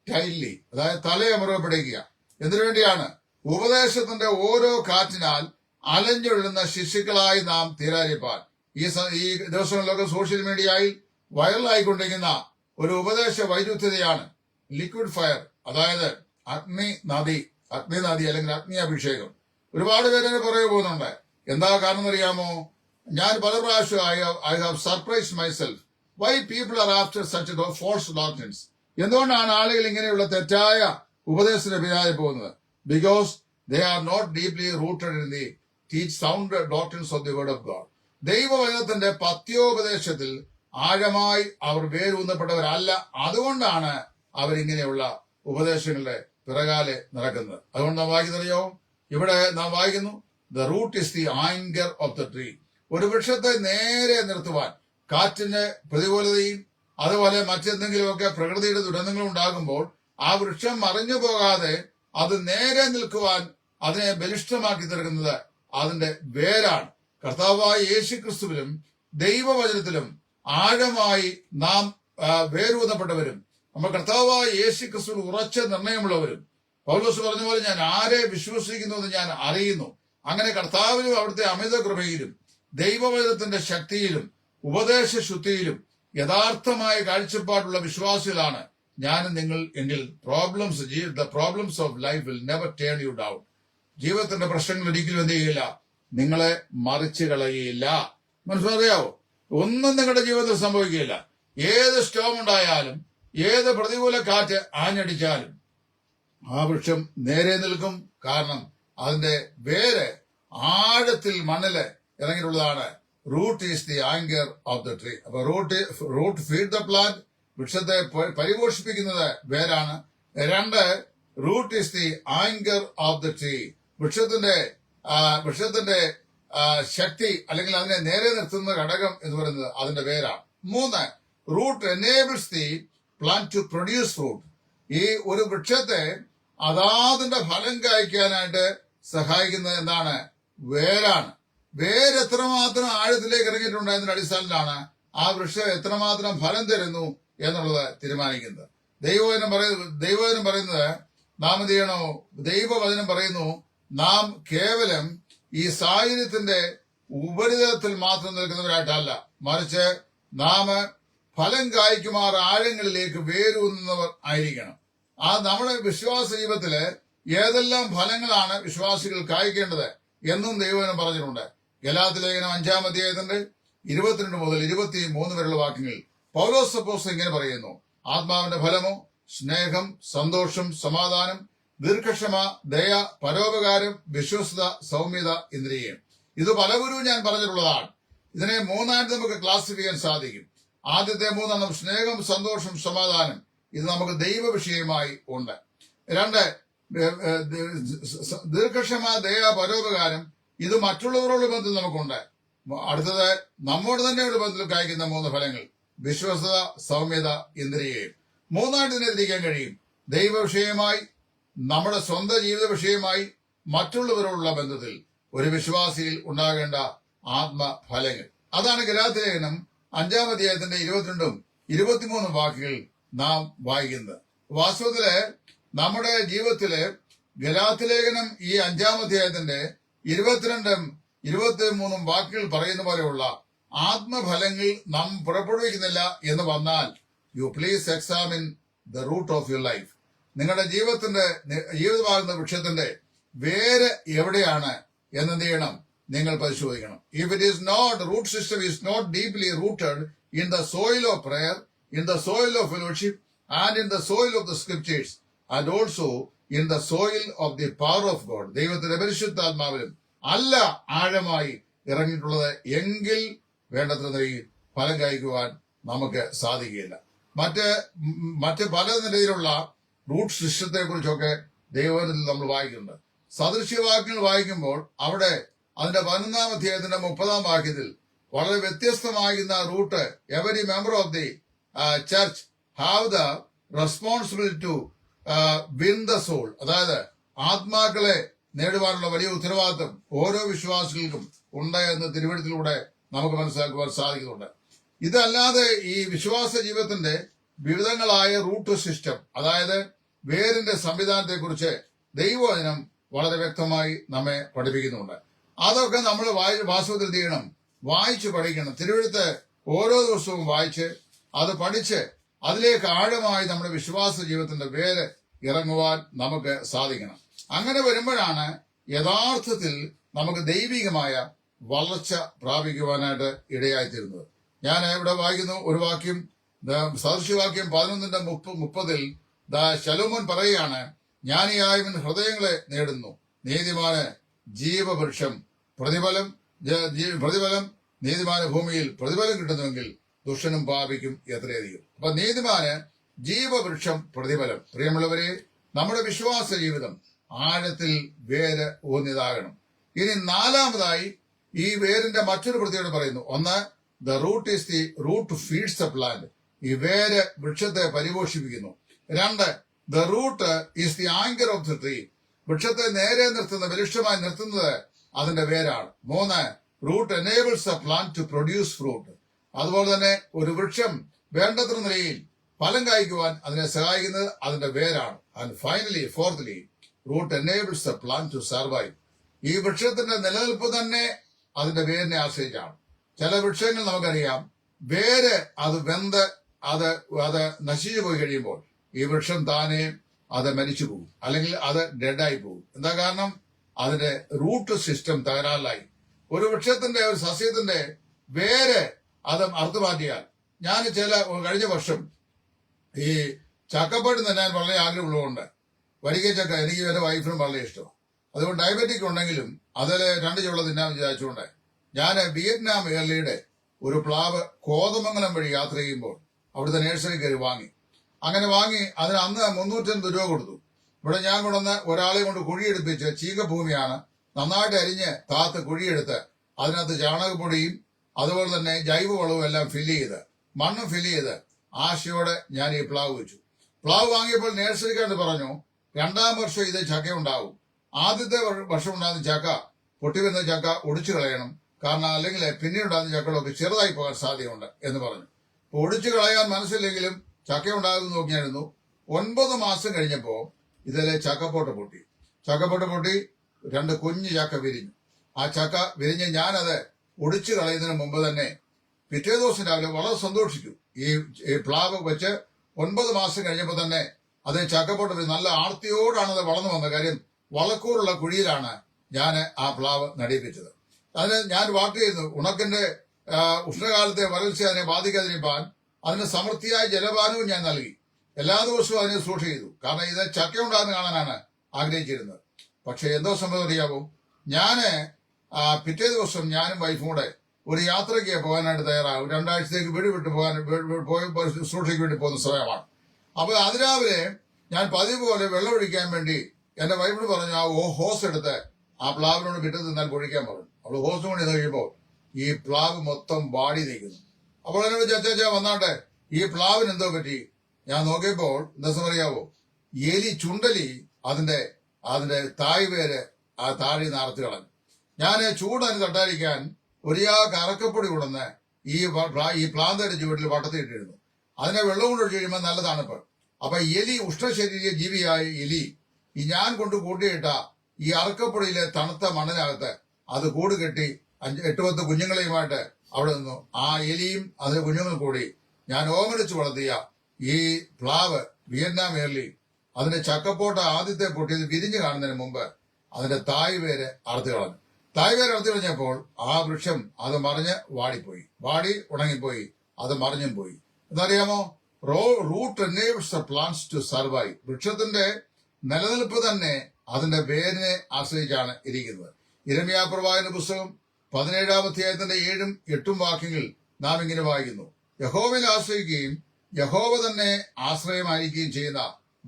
tightly, അതായത് തലയെ മുറുകെ പിടിക്കുക. എന്തിനു വേണ്ടിയാണ്? ഉപദേശത്തിന്റെ ഓരോ കാറ്റിനാൽ അലഞ്ഞൊഴുന്ന ശിശുക്കളായി നാം തീരാതിരിപ്പാൻ. ഈ ദിവസങ്ങളിലൊക്കെ സോഷ്യൽ മീഡിയയിൽ വൈറലായിക്കൊണ്ടിരിക്കുന്ന ഒരു ഉപദേശ വൈരുദ്ധ്യതയാണ് ലിക്വിഡ് ഫയർ, അതായത് അഗ്നി നദി അല്ലെങ്കിൽ അഗ്നി അഭിഷേകം. ഒരുപാട് പേരെ പുറകെ പോകുന്നുണ്ട്. എന്താ കാരണം എന്നറിയാമോ? ഞാൻ പല പ്രാവശ്യം I have surprised myself why people are after such false doctrines. എന്തുകൊണ്ടാണ് ആളുകൾ ഇങ്ങനെയുള്ള തെറ്റായ ഉപദേശത്തിന് പിന്നാലെ പോകുന്നത്? Because they are not deeply rooted in the teach sound doctrines of the word of God. ദൈവവചനത്തിന്റെ പത്യോപദേശത്തിൽ ആഴമായി അവർ വേരൂന്നപ്പെട്ടവരല്ല. അതുകൊണ്ടാണ് അവരിങ്ങനെയുള്ള ഉപദേശങ്ങളുടെ പിറകാലെ നടക്കുന്നത്. അതുകൊണ്ട് നാം വായിക്കുന്നറിയോ, ഇവിടെ നാം വായിക്കുന്നു the root is the anchor of the tree. ഒരു വൃക്ഷത്തെ നേരെ നിർത്തുവാൻ കാറ്റിന്റെ പ്രതികൂലതയും അതുപോലെ മറ്റെന്തെങ്കിലുമൊക്കെ പ്രകൃതിയുടെ ദുരന്തങ്ങളും ഉണ്ടാകുമ്പോൾ ആ വൃക്ഷം മറിഞ്ഞു പോകാതെ അത് നേരെ നിൽക്കുവാൻ അതിനെ ബലിഷ്ഠമാക്കി തീർക്കുന്നത് അതിന്റെ വേരാണ്. കർത്താവായ യേശുക്രിസ്തുവിലും ദൈവവചനത്തിലും ആഴമായി നാം വേരൂന്നപ്പെട്ടവരും നമ്മൾ കർത്താവായ യേശുക്രിസ്തുവിൽ ഉറച്ച നിർണയമുള്ളവരും, പൗലോസ് പറഞ്ഞ പോലെ ഞാൻ ആരെ വിശ്വസിക്കുന്നു എന്ന് ഞാൻ അറിയുന്നു. അങ്ങനെ കർത്താവിലും അവിടുത്തെ അമിത കൃപയിലും ദൈവവചനത്തിന്റെ ശക്തിയിലും ഉപദേശ ശുദ്ധിയിലും യഥാർത്ഥമായ കാഴ്ചപ്പാടുള്ള വിശ്വാസികളാണ് ഞാനും നിങ്ങൾ എങ്കിൽ the problems of life will never turn you down. ജീവിതത്തിന്റെ പ്രശ്നങ്ങൾ ഒരിക്കലും എന്ത് ചെയ്യില്ല, നിങ്ങളെ മറിച്ചു കളയുകയില്ല. മനസ്സിലറിയാവോ? ഒന്നും നിങ്ങളുടെ ജീവിതത്തിൽ സംഭവിക്കുകയില്ല. ഏത് സ്റ്റോം ഉണ്ടായാലും ഏത് പ്രതികൂല കാറ്റ് ആഞ്ഞടിച്ചാലും ആ വൃക്ഷം നേരെ നിൽക്കും. കാരണം അതിന്റെ വേര് ആഴത്തിൽ മണ്ണില് ഇറങ്ങിയിട്ടുള്ളതാണ്. Root is the anchor of the tree. അപ്പൊ റൂട്ട് ഫീഡ് ദ പ്ലാന്റ്, വൃക്ഷത്തെ പരിപോഷിപ്പിക്കുന്നത് വേരാണ്. 2, root is the anchor of the tree. വൃക്ഷത്തിന്റെ ശക്തി അല്ലെങ്കിൽ അതിനെ നേരെ നിർത്തുന്ന ഘടകം എന്ന് പറയുന്നത് അതിന്റെ വേരാണ്. 3, root enables the plant to produce fruit. ഈ ഒരു വൃക്ഷത്തെ അതാതിന്റെ ഫലം കായ്ക്കാനായിട്ട് സഹായിക്കുന്നത് എന്താണ്? വേരാണ്. വേര് എത്രമാത്രം ആഴത്തിലേക്ക് ഇറങ്ങിയിട്ടുണ്ടായതിന്റെ അടിസ്ഥാനത്തിലാണ് ആ വൃക്ഷം എത്രമാത്രം ഫലം തരുന്നു എന്നുള്ളത് തീരുമാനിക്കുന്നത്. ദൈവവചനം പറയുന്നത് നാം എന്ത് ചെയ്യണോ? ദൈവവചനം പറയുന്നു നാം കേവലം ഈ സാഹചര്യത്തിന്റെ ഉപരിതലത്തിൽ മാത്രം നിൽക്കുന്നവരായിട്ടല്ല, മറിച്ച് നാം ഫലം കായ്ക്കുമാർ ആഴങ്ങളിലേക്ക് വേരൂന്നുന്നവർ ആയിരിക്കണം. ആ നമ്മുടെ വിശ്വാസ ജീവിതത്തില് ഏതെല്ലാം ഫലങ്ങളാണ് വിശ്വാസികൾ കായ്ക്കേണ്ടത് എന്നും ദൈവവചനം പറഞ്ഞിട്ടുണ്ട്. ഗലാത്യ ലേഖനം 5-ാം അധ്യായത്തിന്റെ 22 മുതൽ 23 വരെയുള്ള വാക്യങ്ങളിൽ പൗലോസ് അപ്പോസ്തലൻ ഇങ്ങനെ പറയുന്നു: ആത്മാവിന്റെ ഫലമോ സ്നേഹം, സന്തോഷം, സമാധാനം, ദീർഘക്ഷമ, ദയ, പരോപകാരം, വിശ്വസ്തത, സൗമ്യത, ഇന്ദ്രിയം. ഇത് പലവരും ഞാൻ പറഞ്ഞിട്ടുള്ളതാണ്. ഇതിനെ 3ആയിട്ട് നമുക്ക് ക്ലാസിഫൈ ചെയ്യാൻ സാധിക്കും. ആദ്യത്തെ 3 സ്നേഹം, സന്തോഷം, സമാധാനം. ഇത് നമുക്ക് ദൈവ വിഷയമായി ഉണ്ട്. 2 ദീർഘക്ഷമ, ദയ, പരോപകാരം. ഇത് മറ്റുള്ളവരോട് ബന്ധത്തിൽ നമുക്കുണ്ട്. അടുത്തത് നമ്മോട് തന്നെയുള്ള ബന്ധത്തിൽ കായ്ക്കുന്ന 3 ഫലങ്ങൾ: വിശ്വസ്തത, സൗമ്യത, ഇന്ദ്രിയം. 3ആയിട്ട് ഇതിനെ തിരിക്കാൻ കഴിയും. ദൈവ വിഷയമായി, നമ്മുടെ സ്വന്തം ജീവിത വിഷയമായി, മറ്റുള്ളവരോടുള്ള ബന്ധത്തിൽ ഒരു വിശ്വാസിയിൽ ഉണ്ടാകേണ്ട ആത്മഫലങ്ങൾ. അതാണ് ഗലാത്യ ലേഖനം 5-ാം അധ്യായത്തിന്റെ 22-ഉം 23-ഉം വാക്യങ്ങൾ നാം വായിക്കുന്നത്. വാസ്തവത്തില് നമ്മുടെ ജീവിതത്തില് ഗലാത്യ ലേഖനം ഈ 5-ാം അധ്യായത്തിന്റെ 22-ഉം 23-ഉം വാക്യങ്ങൾ പറയുന്ന പോലെയുള്ള ആത്മഫലങ്ങൾ നാം പുറപ്പെടുവിക്കുന്നില്ല എന്ന് വന്നാൽ, you please examine the root of your life. നിങ്ങളുടെ ജീവിതമാകുന്ന വൃക്ഷത്തിന്റെ വേര് എവിടെയാണ് എന്നെന്ത് ചെയ്യണം? നിങ്ങൾ പരിശോധിക്കണം. If it is not, root system is not deeply rooted in the soil of prayer, in the soil of fellowship, and in the soil of the scriptures, and also in the soil of the power of God. ദൈവത്തിന്റെ പരിശുദ്ധാത്മാവിലും അല്ല ആഴമായി ഇറങ്ങിയിട്ടുള്ളത് എങ്കിൽ വേണ്ടത്ര ഫലം കായ്ക്കുവാൻ നമുക്ക് സാധിക്കുകയില്ല. മറ്റ് പല നിലയിലുള്ള റൂട്ട് സിസ്റ്റത്തെ കുറിച്ചൊക്കെ ദൈവവചനത്തിൽ നമ്മൾ വായിക്കുന്നുണ്ട്. സദൃശ്യവാക്യങ്ങൾ വായിക്കുമ്പോൾ അവിടെ അതിന്റെ 11-ാം അധ്യായത്തിന്റെ 30-ാം വാക്യത്തിൽ വളരെ വ്യത്യസ്തമാകുന്ന root: every member of the church have the responsibility to win the soul. അതായത് ആത്മാക്കളെ നേടുവാനുള്ള വലിയ ഉത്തരവാദിത്വം ഓരോ വിശ്വാസികൾക്കും ഉണ്ട് എന്ന് തിരുവഴുത്തിലൂടെ നമുക്ക് മനസ്സിലാക്കുവാൻ സാധിക്കുന്നുണ്ട്. ഇതല്ലാതെ ഈ വിശ്വാസ ജീവിതത്തിന്റെ വിവിധങ്ങളായ റൂട്ട് സിസ്റ്റം, അതായത് വേരിന്റെ സംവിധാനത്തെ കുറിച്ച് ദൈവവചനം വളരെ വ്യക്തമായി നമ്മെ പഠിപ്പിക്കുന്നുണ്ട്. അതൊക്കെ നമ്മൾ വാസ്തവത്തിൽ ചെയ്യണം, വായിച്ചു പഠിക്കണം. തിരുവഴുത്ത് ഓരോ ദിവസവും വായിച്ച് അത് പഠിച്ച് അതിലേക്ക് ആഴമായി നമ്മുടെ വിശ്വാസ ജീവിതത്തിന്റെ വേര് ഇറങ്ങുവാൻ നമുക്ക് സാധിക്കണം. അങ്ങനെ വരുമ്പോഴാണ് യഥാർത്ഥത്തിൽ നമുക്ക് ദൈവികമായ വളർച്ച പ്രാപിക്കുവാനായിട്ട് ഇടയായിത്തീരുന്നത്. ഞാൻ ഇവിടെ വായിക്കുന്നു ഒരു വാക്യം, സദൃശ്യവാക്യം 11:30 ശലോമോൻ പറയുകയാണ്: ജ്ഞാനിയായവൻ ഹൃദയങ്ങളെ നേടുന്നു, നീതിമാന് ജീവവൃക്ഷം. പ്രതിഫലം നീതിമാന ഭൂമിയിൽ പ്രതിഫലം കിട്ടുന്നുവെങ്കിൽ ദുഷ്ടനും പാപിക്കും എത്രയധികം. അപ്പൊ നീതിമാന് ജീവവൃക്ഷം, പ്രതിഫലം. പ്രിയമുള്ളവരെ, നമ്മുടെ വിശ്വാസ ജീവിതം ആഴത്തിൽ വേര് ഊന്നിയതാകണം. ഇനി നാലാമതായി ഈ വേരിന്റെ മറ്റൊരു പ്രത്യേകത പറയുന്നു. ഒന്ന്, the root is the root feeds the plant. ഈ വേര് വൃക്ഷത്തെ പരിപോഷിപ്പിക്കുന്നു. രണ്ട്, the root is the anchor of the tree. വൃക്ഷത്തെ നേരെ നിർത്തുന്ന, ബലിഷ്ഠമായി നിർത്തുന്നത് അതിന്റെ വേരാണ്. മൂന്ന്, root enables the plant to produce fruit. അതുപോലെ തന്നെ ഒരു വൃക്ഷം വേണ്ടത്ര നിലയിൽ ഫലം കായ്ക്കുവാൻ അതിനെ സഹായിക്കുന്നത് അതിന്റെ വേരാണ്. And finally, fourthly, root enables the plant to survive. ഈ വൃക്ഷത്തിന്റെ നിലനിൽപ്പ് തന്നെ അതിന്റെ വേരിനെ ആശ്രയിച്ചാണ്. ചില വൃക്ഷങ്ങൾ നമുക്കറിയാം, വേര് അത് വെന്ത് അത് നശിച്ചു പോയി കഴിയുമ്പോൾ ഈ വൃക്ഷം താനെ അത് മരിച്ചു പോകും, അല്ലെങ്കിൽ അത് ഡെഡായി പോകും. എന്താ കാരണം? അതിന്റെ റൂട്ട് സിസ്റ്റം തകരാറിലായി. ഒരു വൃക്ഷത്തിന്റെ, ഒരു സസ്യത്തിന്റെ വേര് അത് അറുത്തുമാറ്റിയാൽ, ഞാൻ കഴിഞ്ഞ വർഷം ഈ ചക്കപ്പഴം തിന്നാൻ വളരെ ആഗ്രഹമുള്ളതുകൊണ്ട്, വരിക ചക്ക എനിക്ക് എന്റെ വൈഫിനും വളരെ ഇഷ്ടമാണ്. അതുകൊണ്ട് ഡയബറ്റിക് ഉണ്ടെങ്കിലും അതിൽ 2 ചുവള തിന്നാൻ വിചാരിച്ചുകൊണ്ട് ഞാൻ വിയറ്റ്നാം എയർലിയുടെ ഒരു പ്ലാവ് കോതമംഗലം വഴി യാത്ര ചെയ്യുമ്പോൾ അവിടുത്തെ നേഴ്സറി കയറി വാങ്ങി. അങ്ങനെ വാങ്ങി അതിന് അന്ന് 350 രൂപ കൊടുത്തു. ഇവിടെ ഞാൻ കൊണ്ടുവന്ന് ഒരാളെ കൊണ്ട് കുഴിയെടുപ്പിച്ച്, ചീകഭൂമിയാണ്, നന്നായിട്ട് അരിഞ്ഞ് താത്ത് കുഴിയെടുത്ത് അതിനകത്ത് ചാണകപ്പൊടിയും അതുപോലെ തന്നെ ജൈവവളവും എല്ലാം ഫില്ല് ചെയ്ത്, മണ്ണും ഫില്ല് ചെയ്ത് ആശയോടെ ഞാൻ ഈ പ്ലാവ് വെച്ചു. പ്ലാവ് വാങ്ങിയപ്പോൾ നേഴ്സറിക്കാരൻ പറഞ്ഞു, 2ാം വർഷം ഇത് ചക്ക ഉണ്ടാവും. ആദ്യത്തെ വർഷം ഉണ്ടാകുന്ന ചക്ക, പൊട്ടി വരുന്ന ചക്ക ഒടിച്ചു കളയണം, കാരണം അല്ലെങ്കിൽ പിന്നീട് ഉണ്ടാകുന്ന ചക്കളൊക്കെ ചെറുതായി പോകാൻ സാധ്യതയുണ്ട് എന്ന് പറഞ്ഞു. ഒടിച്ചു കളയാൻ മനസ്സില്ലെങ്കിലും ചക്ക ഉണ്ടാകുന്ന നോക്കിയായിരുന്നു. 9 മാസം കഴിഞ്ഞപ്പോ ഇതിലെ ചക്കപ്പോട്ട് പൊട്ടി. 2 കുഞ്ഞു ചക്ക വിരിഞ്ഞു. ആ ചക്ക വിരിഞ്ഞ് ഞാനത് ഒടിച്ചു കളയുന്നതിന് മുമ്പ് തന്നെ പിറ്റേ ദിവസം രാവിലെ വളരെ സന്തോഷിച്ചു. ഈ പ്ലാവ് വെച്ച് 9 മാസം കഴിഞ്ഞപ്പോൾ തന്നെ അത് ചക്കപ്പോട്ട് നല്ല ആർത്തിയോടാണ് അത് വളർന്നു വന്നത്. കാര്യം വളക്കൂറുള്ള കുഴിയിലാണ് ഞാൻ ആ പ്ലാവ് നടിയിപ്പിച്ചത്. അതിന് ഞാൻ വാക്ക് ചെയ്യുന്നു, ഉണക്കിന്റെ ഉഷ്ണകാലത്തെ വരൾച്ച അതിനെ ബാധിക്കാതിരിക്കാൻ അതിന് സമൃദ്ധിയായ ജലപാനവും ഞാൻ നൽകി. എല്ലാ ദിവസവും അതിനെ സൂക്ഷിച്ചു ചെയ്തു. കാരണം ഇത് ചക്ക ഉണ്ടാകുന്ന കാണാനാണ് ആഗ്രഹിച്ചിരുന്നത്. പക്ഷെ എന്തോ സംഭവം അറിയാവോ, ഞാന് പിറ്റേ ദിവസം ഞാനും വൈഫും കൂടെ ഒരു യാത്രയ്ക്ക് പോകാനായിട്ട് തയ്യാറാകും. 2 ആഴ്ചത്തേക്ക് വീട് വിട്ടു പോയി സൂക്ഷിക്ക് വേണ്ടി പോകുന്ന സമയമാണ്. അപ്പൊ അതിരാവിലെ ഞാൻ പതിവ് പോലെ വെള്ളമൊഴിക്കാൻ വേണ്ടി എന്റെ വൈഫിനോട് പറഞ്ഞു, ആ ഹോസ് എടുത്ത് ആ പ്ലാവിനോട് വിട്ടു നിന്നാൽ പൊഴിക്കാൻ പറഞ്ഞു. അവള് ഹോസ് കൊണ്ട് കഴിയുമ്പോൾ ഈ പ്ലാവ് മൊത്തം വാടി നിൽക്കുന്നു. അപ്പോൾ എന്നോട് ചച്ചാ വന്നാട്ടെ, ഈ പ്ലാവിന് എന്തോ പറ്റി? ഞാൻ നോക്കിയപ്പോൾ എന്താ അറിയാവോ, എലി ചുണ്ടലി അതിന്റെ തായ് വേര് ആ താഴെ നടത്തി കളഞ്ഞു. ഞാൻ ചൂടന് തട്ടാതിരിക്കാൻ കറക്കപ്പൊടി കൊണ്ടുവന്ന് ഈ പ്ലാന്തയുടെ ചുവട്ടിൽ വട്ടത്തിയിട്ടിരുന്നു. അതിനെ വെള്ളം കൊണ്ട് ഒഴിച്ച് കഴിയുമ്പോൾ നല്ല തണുപ്പ്. അപ്പൊ എലി, ഉഷ്ണശരീര ജീവിയായ എലി, ഈ ഞാൻ കൊണ്ട് കൂട്ടിയിട്ട ഈ അറക്കപ്പൊടിയിലെ തണുത്ത മണ്ണിനകത്ത് അത് കൂട് കെട്ടി 8-10 കുഞ്ഞുങ്ങളെയുമായിട്ട് അവിടെ നിന്നു. ആ എലിയും അതിന്റെ കുഞ്ഞുങ്ങൾ കൂടി ഞാൻ ഓമനിച്ച് വളർത്തിയ ഈ പ്ലാവ്, വിയറ്റ്നാം എയർലി, അതിന്റെ ചക്കപ്പോട്ട ആദ്യത്തെ പൊട്ടിയത് വിരിഞ്ഞു കാണുന്നതിന് മുമ്പ് അതിന്റെ തായ് വേര് അറുത്തു കളഞ്ഞു. തായ് വേര് അറുത്തു കളഞ്ഞപ്പോൾ ആ വൃക്ഷം അത് മറിഞ്ഞ് വാടി ഉണങ്ങിപ്പോയി, അത് മറിഞ്ഞും പോയി. എന്നറിയാമോ, root enables the plants to survive. വൃക്ഷത്തിന്റെ നിലനിൽപ്പ് തന്നെ അതിന്റെ വേരിനെ ആശ്രയിച്ചാണ് ഇരിക്കുന്നത്. യിരെമ്യാ പ്രവാചകന്റെ പുസ്തകം 17-ാം അധ്യായത്തിന്റെ 7ഉം 8ഉം വാക്യങ്ങൾ നാം ഇങ്ങനെ വായിക്കുന്നു, യഹോവയിൽ ആശ്രയിക്കുകയും യഹോവ തന്നെ ആശ്രയമായിരിക്കുകയും ചെയ്യുന്ന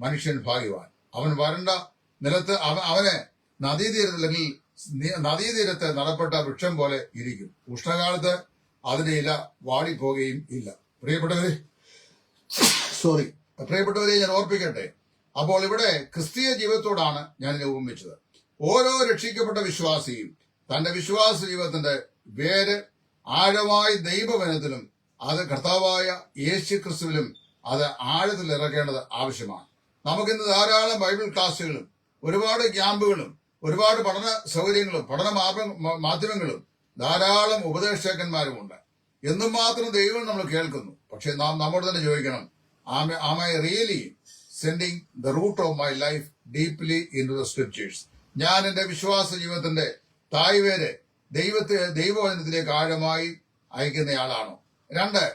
മനുഷ്യൻ ഭാഗ്യവാൻ. അവൻ വരണ്ട നിലത്ത് അവന് നദീതീരത്ത് നടപ്പെട്ട വൃക്ഷം പോലെ ഇരിക്കും. ഉഷ്ണകാലത്ത് അതിന്റെ ഇല വാടിപ്പോകുകയും ഇല്ല. പ്രിയപ്പെട്ടവരെ ഞാൻ ഓർപ്പിക്കട്ടെ. അപ്പോൾ ഇവിടെ ക്രിസ്തീയ ജീവിതത്തോടാണ് ഞാൻ ഇതിനെ ഉപമിച്ചത്. ഓരോ രക്ഷിക്കപ്പെട്ട വിശ്വാസിയും തന്റെ വിശ്വാസ ജീവിതത്തിന്റെ വേര് ആഴമായി ദൈവവചനത്തിലും അത് കർത്താവായ യേശു ക്രിസ്തുവിലും അത് ആഴത്തിൽ ഇറക്കേണ്ടത് ആവശ്യമാണ്. നമുക്കിന്ന് ധാരാളം ബൈബിൾ ക്ലാസ്സുകളും ഒരുപാട് ക്യാമ്പുകളും ഒരുപാട് പഠന സൗകര്യങ്ങളും പഠന മാധ്യമങ്ങളും ധാരാളം ഉപദേശകന്മാരുമുണ്ട്. എന്നും മാത്രം ദൈവം നമ്മൾ കേൾക്കുന്നു. പക്ഷെ നാം നമ്മോട് തന്നെ ചോദിക്കണം, am I really sending the root of my life deeply into the scriptures? ഞാൻ എന്റെ വിശ്വാസ ജീവിതത്തിന്റെ തായ്വേര് ദൈവവചനത്തിലേക്ക് ആഴമായി അയക്കുന്നയാളാണോ? 2,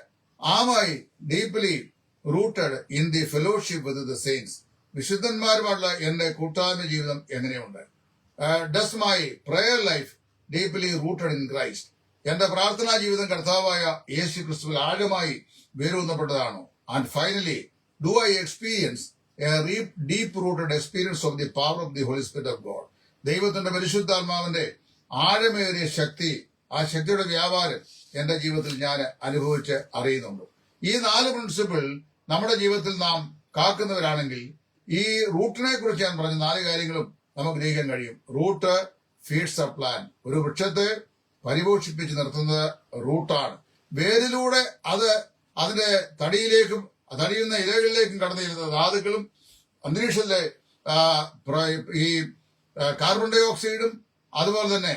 am I deeply rooted in the fellowship with the saints? വിശുദ്ധന്മാരുമായുള്ള എന്റെ കൂട്ടായ്മ ജീവിതം എങ്ങനെയുണ്ട്? Does my prayer life deeply rooted in Christ? എന്റെ പ്രാർത്ഥനാ ജീവിതം കർത്താവായ യേശു ക്രിസ്തുവിൽ ആഴമായി വേരൂന്നപ്പെട്ടതാണോ? And finally, do I experience deep rooted experience of the power of the holy spirit of God. ദൈവത്തിന്റെ പരിശുദ്ധാത്മാവിന്റെ ആഴമേറിയ ശക്തി, ആ ശക്തിയുടെ വ്യാപാരം എന്റെ ജീവിതത്തിൽ ഞാൻ അനുഭവിച്ച് അറിയുന്നുണ്ട്. ഈ 4 പ്രിൻസിപ്പിൾ നമ്മുടെ ജീവിതത്തിൽ നാം കാക്കുന്നവരാണെങ്കിൽ ഈ റൂട്ടിനെ കുറിച്ച് ഞാൻ പറഞ്ഞ 4 കാര്യങ്ങളും നമുക്ക് ഗ്രഹിക്കാൻ കഴിയും. Root feeds a plant. ഒരു വൃക്ഷത്തെ പരിപോഷിപ്പിച്ച് നിർത്തുന്നത് റൂട്ടാണ്. വേരിലൂടെ അത് അതിന്റെ തടിയുന്ന ഇലകളിലേക്കും കടന്നു ചെല്ലുന്ന ധാതുക്കളും അന്തരീക്ഷത്തിലെ ഈ കാർബൺ ഡൈ ഓക്സൈഡും അതുപോലെ തന്നെ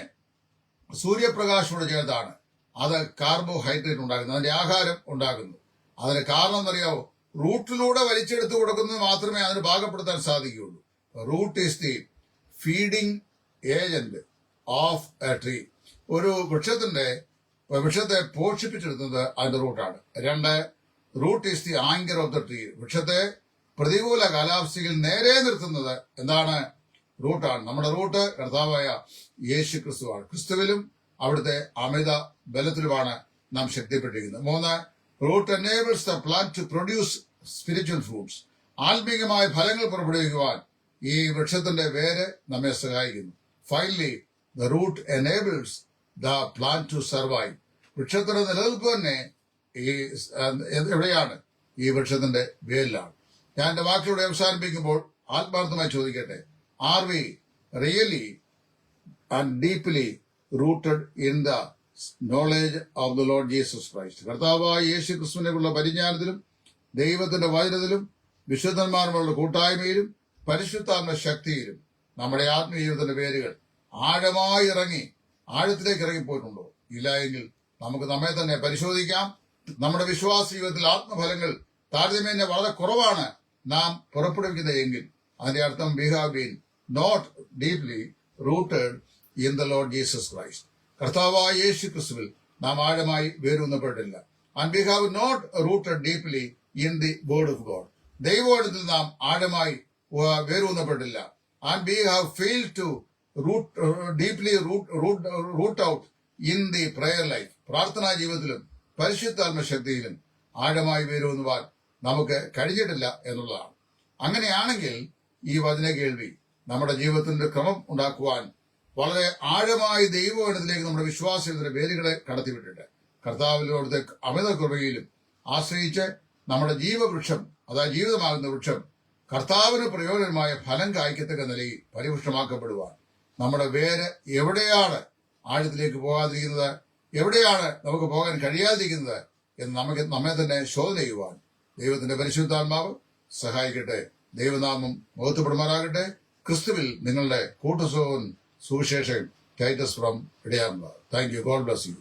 സൂര്യപ്രകാശത്തോട് ചേർത്താണ് അത് കാർബോഹൈഡ്രേറ്റ് ഉണ്ടാകുന്നത്, അതിന്റെ ആഹാരം ഉണ്ടാകുന്നു. അതിന് കാരണം എന്നറിയാവോ? റൂട്ടിലൂടെ വലിച്ചെടുത്ത് കൊടുക്കുന്നത് മാത്രമേ അതിന് പാകപ്പെടുത്താൻ സാധിക്കുകയുള്ളൂ. Root is the feeding agent of a tree. ഒരു വൃക്ഷത്തെ പോഷിപ്പിച്ചെടുക്കുന്നത് അതിന്റെ റൂട്ടാണ്. 2, root is the anchor of the tree. വൃക്ഷത്തെ പ്രതികൂല കാലാവസ്ഥയിൽ നേരെ നിർത്തുന്നത് എന്താണ്? റൂട്ടാണ്. നമ്മുടെ റൂട്ട് കർത്താവായ യേശു ക്രിസ്തുവാണ്. ക്രിസ്തുവിലും അവിടുത്തെ അമിത ബലത്തിലുമാണ് നാം ശക്തിപ്പെട്ടിരിക്കുന്നത്. 3, root enables the plant to produce spiritual fruits. ആത്മീകമായ ഫലങ്ങൾ പുറപ്പെടുവിക്കുവാൻ ഈ വൃക്ഷത്തിന്റെ വേര് നമ്മെ സഹായിക്കുന്നു. Finally, the root enables the plant to survive. വൃക്ഷത്തിന്റെ നിലനിൽപ്പ് തന്നെ എവിടെയാണ്? ഈ വൃക്ഷത്തിന്റെ വേരിലാണ്. ഞാൻ എന്റെ വാക്കുകളോട് അവസാനിപ്പിക്കുമ്പോൾ ആത്മാർത്ഥമായി ചോദിക്കട്ടെ, are we really and deeply rooted in the knowledge of the Lord Jesus Christ? കർത്താവായ യേശു ക്രിസ്തുവിനെക്കുള്ള പരിജ്ഞാനത്തിലും ദൈവത്തിന്റെ വചനത്തിലും വിശുദ്ധന്മാരുമുള്ള കൂട്ടായ്മയിലും പരിശുദ്ധാത്മ ശക്തിയിലും നമ്മുടെ ആത്മീയത്തിന്റെ വേരുകൾ ആഴത്തിലേക്ക് ഇറങ്ങിപ്പോയിട്ടുണ്ടോ? ഇല്ല എങ്കിൽ നമുക്ക് നമ്മെ തന്നെ പരിശോധിക്കാം. നമ്മുടെ വിശ്വാസ ജീവിതത്തിൽ ആത്മഫലങ്ങൾ താരതമ്യേന വളരെ കുറവാണ് നാം പുറപ്പെടുവിക്കുന്നത് എങ്കിൽ അതിന്റെ അർത്ഥം we have been not deeply rooted in the Lord Jesus Christ. കർത്താവായ യേശു ക്രിസ്തുവിൽ നാം ആഴമായി വേരൂന്നപ്പെട്ടില്ല. And we have not rooted deeply in the word of God. ദൈവവചനത്തിൽ നാം ആഴമായി വേരൂന്നപ്പെട്ടില്ല. And we have failed to deeply root out in the prayer life. പ്രാർത്ഥനാ ജീവിതത്തിലും പരിശുദ്ധാത്മ ശക്തിയിലും ആഴമായി വേരൂന്നുവാൻ നമുക്ക് കഴിഞ്ഞിട്ടില്ല എന്നുള്ളതാണ്. അങ്ങനെയാണെങ്കിൽ ഈ വചന കേൾവി നമ്മുടെ ജീവിതത്തിന്റെ ക്രമം ഉണ്ടാക്കുവാൻ വളരെ ആഴമായി ദൈവവചനത്തിലേക്ക് നമ്മുടെ വിശ്വാസത്തിന്റെ വേരുകളെ കടത്തിവിട്ടിട്ട് കർത്താവിനോടത്തെ അമിത കൃപയിലും ആശ്രയിച്ച് നമ്മുടെ ജീവവൃക്ഷം, അതായത് ജീവിതമാകുന്ന വൃക്ഷം കർത്താവിന് പ്രയോജനമായ ഫലം കായ്ക്കത്തക്ക നിലയിൽ പരിപുഷ്ടമാക്കപ്പെടുവാൻ നമ്മുടെ വേര് എവിടെയാണ് ആഴത്തിലേക്ക് പോകാതിരിക്കുന്നത്, എവിടെയാണ് നമുക്ക് പോകാൻ കഴിയാതിരിക്കുന്നത് എന്ന് നമ്മെ തന്നെ ശോധന ചെയ്യുവാൻ ദൈവത്തിന്റെ പരിശുദ്ധാത്മാവ് സഹായിക്കട്ടെ. ദൈവനാമം മഹത്വപ്പെടുമാറാകട്ടെ. ക്രിസ്തുവിൽ നിങ്ങളുടെ കൂട്ടുസഹോദരൻ സുവിശേഷൻ ടൈറ്റസ് ഫ്രം ഇടയാറുണ്ട്. Thank you. God bless U.